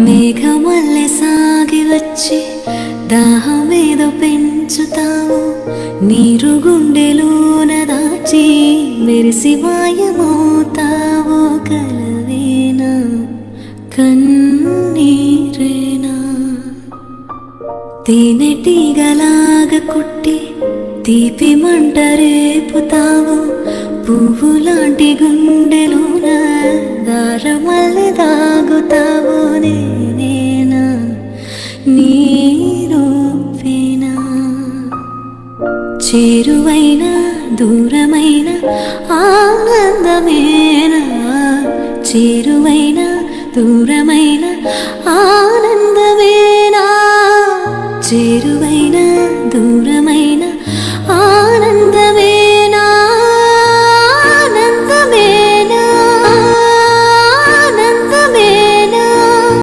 మేఘమల్లె సాగి వచ్చి దాహమేదో పెంచుతావు, నీరు గుండెలోన దాచి మెరిసి మాయమవుతావు. కలవేనా కన్నీరేనా తేనెటీగలాగ కుట్టి తీపి మంట రేపుతావు, పువ్వులాంటి గుండెలోన దారమల్లె దాగుతావు. నేనేనా నీరూపేనా చేరువైన దూరమైన ఆనందమేనా, చేరువైన దూరమైన